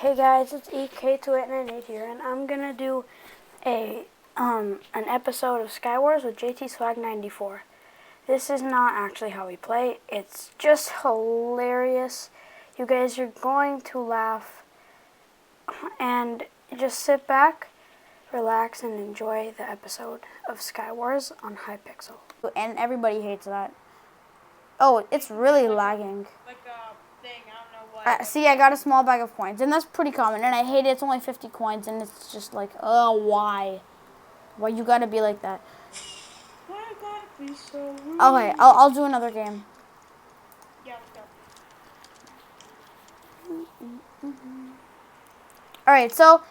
Hey guys, it's JTswag94 here, and I'm gonna do an episode of Skywars with JTswag94. This is not actually how we play. It's just hilarious. You guys are going to laugh and just sit back, relax, and enjoy the episode of Skywars on Hypixel. And everybody hates that. Oh, it's really lagging. Like a thing, I don't know what. See, I got a small bag of coins, and that's pretty common, and I hate it. It's only 50 coins, and it's just like, oh, why? Why you gotta be like that? Why I gotta be so rude? Okay, I'll do another game. Yeah, let's go. Alright, so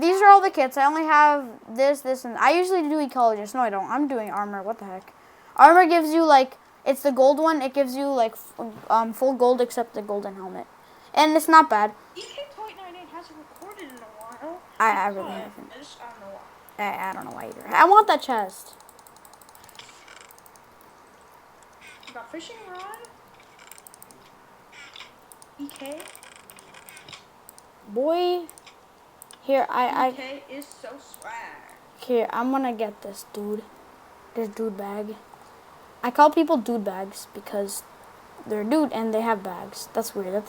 these are all the kits. I only have this, and I usually do ecologist. No, I don't. I'm doing armor. What the heck? Armor gives you, like, it's the gold one. It gives you, like, full gold except the golden helmet. And it's not bad. JTswag94 hasn't recorded in a while. I really haven't. I don't know why. I don't know why either. I want that chest. Got fishing rod. EK. Boy. Here, EK is so swag. Here, I'm gonna get this dude. This dude bag. I call people dude bags because they're dude and they have bags. That's weird. That's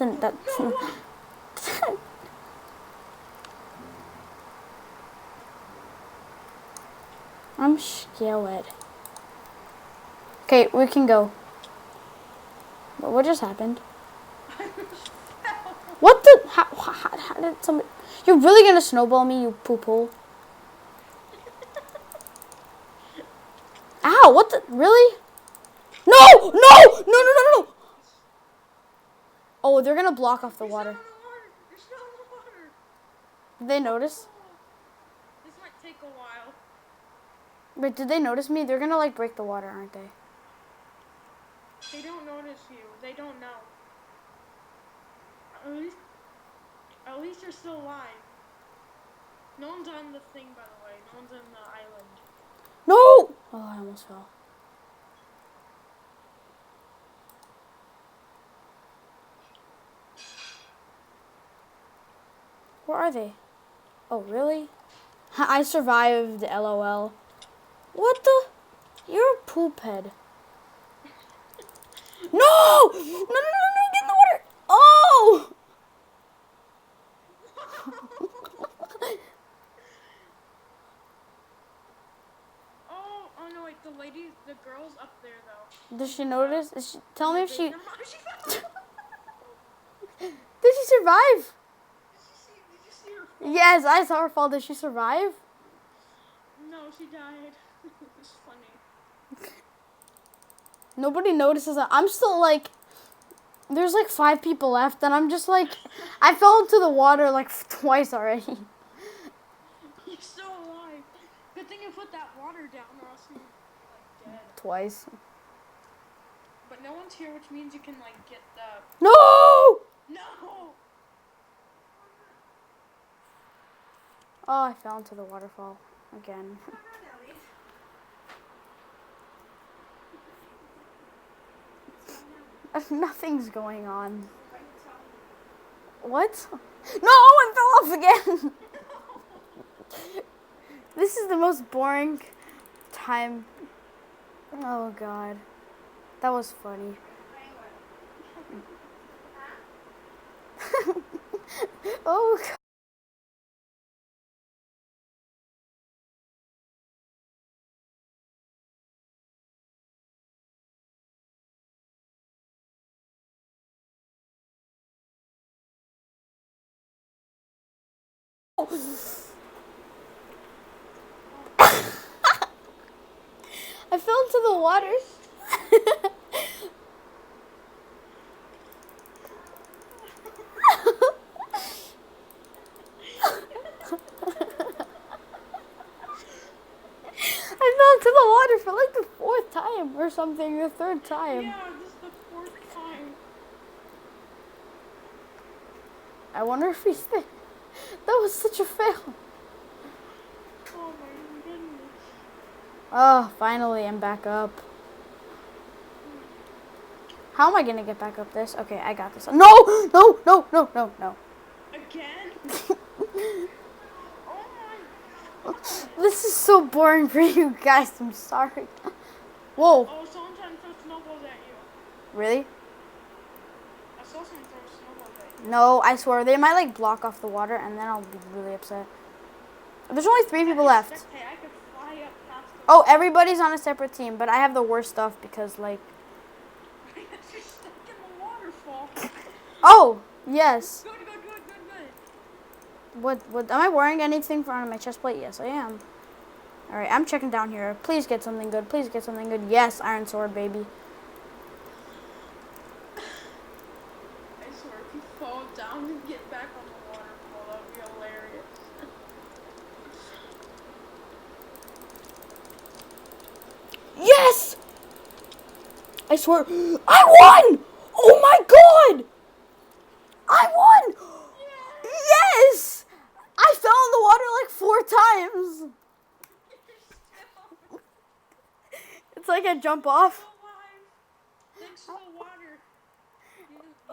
I'm scared. Okay, we can go. But what just happened? What the? How did somebody? You're really gonna snowball me, you poop hole? Ow! What the? Really? No! No! Oh, they're gonna block off the water. There's no water. Did they notice? This might take a while. Wait, did they notice me? They're gonna like break the water, aren't they? They don't notice you. They don't know. At least you're still alive. No one's on the thing, by the way. No one's on the island. No! Oh, I almost fell. Where are they? Oh, really? I survived, LOL. What the? You're a poop head. No! No, get in the water! Oh! Oh no, wait, the girl's up there though. Does she notice? Tell me if she... Never mind, Did she survive? Did you see her fall? Yes, I saw her fall. Did she survive? No, she died. It's funny. Nobody notices that. I'm still like... There's like 5 people left, and I'm just like... I fell into the water like twice already. You're still alive. Good thing you put that water down, or else you're like dead. Twice. But no one's here, which means you can like get the... No! No! Oh, I fell into the waterfall again. Nothing's going on. What? No, I fell off again. This is the most boring time. Oh God, that was funny. Oh God. I fell into the water. I fell into the water for like the 4th time or something, the 3rd time. Yeah, this is the 4th time. I wonder if he's there. That was such a fail. Oh my goodness. Oh, finally I'm back up. How am I gonna get back up this? Okay, I got this. No! I Again? Oh my god. This is so boring for you guys. I'm sorry. Whoa. Oh, someone trying to throw snowballs at you. Really? I saw someone throw snowballs at you. No, I swear. They might like block off the water and then I'll be really upset. There's only 3 people left. Hey, I could fly up past the Oh, everybody's on a separate team, but I have the worst stuff because like... You're stuck in the waterfall. Oh, yes. Good. What, am I wearing anything on my chest plate? Yes, I am. Alright, I'm checking down here. Please get something good. Please get something good. Yes, iron sword, baby. I swear, if you fall down and get back on the waterfall, that would be hilarious. Yes! I swear, I won! Oh my god! I won! Yes! I fell in the water like 4 times. It's like I jump off. Thanks to the water.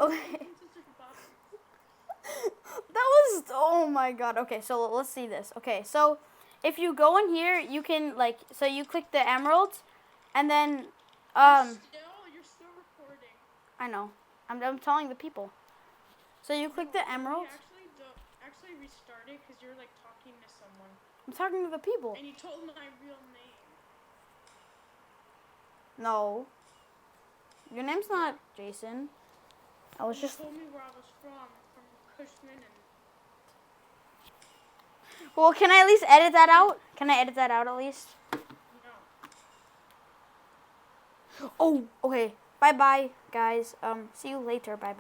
Okay. That was, oh my god. Okay, so let's see this. Okay, so if you go in here, you can like, so you click the emeralds, and then, You're still recording. I know. I'm telling the people. So you click the emeralds. Actually restart it because you're like talking to someone. I'm talking to the people. And you told my real name. No. Your name's not Jason. I was just... You told me where I was from Cushman and... Well, can I at least edit that out? Can I edit that out at least? No. Oh, okay. Bye-bye, guys. See you later. Bye-bye.